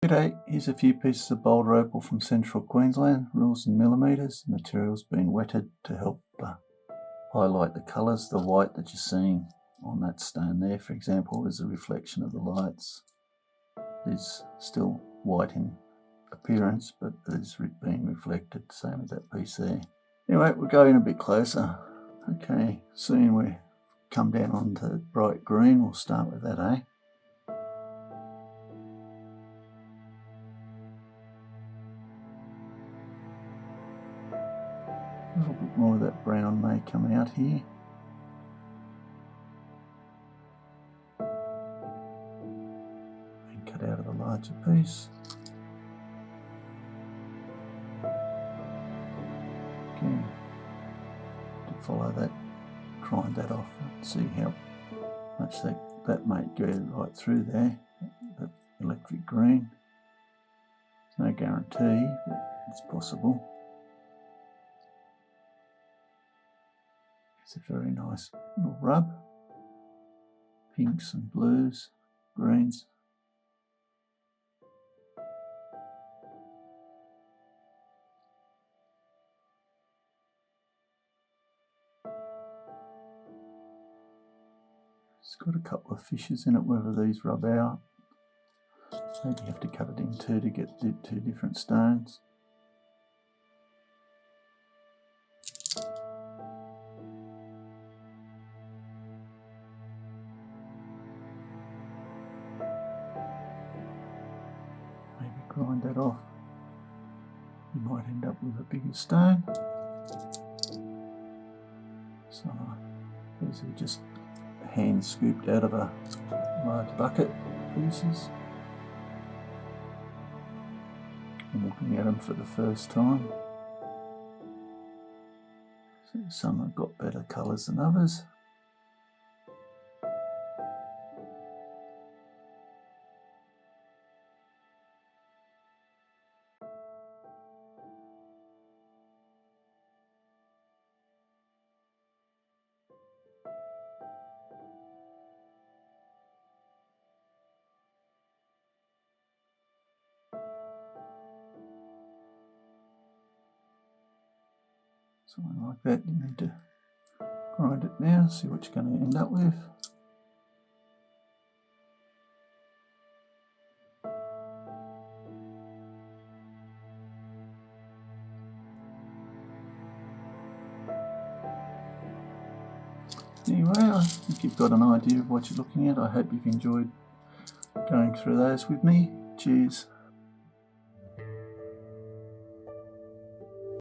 G'day, here's a few pieces of boulder opal from central Queensland, rules in millimetres. The material's been wetted to help highlight the colours. The white that you're seeing on that stone there, for example, is a reflection of the lights. It is still white in appearance, but it is being reflected, same as that piece there. Anyway, we'll go in a bit closer. Okay, soon we come down onto bright green. We'll start with that, eh? A little bit more of that brown may come out here. And cut out of the larger piece. Again, to follow that, grind that off and see how much that might go right through there, that electric green. There's no guarantee, but it's possible. It's a very nice little rub. Pinks and blues, greens. It's got a couple of fishes in it, whether these rub out. Maybe you have to cut it in two to get the two different stones. Maybe grind that off. You might end up with a bigger stone. So these are just hand scooped out of a large bucket pieces. I'm looking at them for the first time. So some have got better colours than others. Something like that. You need to grind it now, see what you're going to end up with. Anyway, I think you've got an idea of what you're looking at. I hope you've enjoyed going through those with me. Cheers.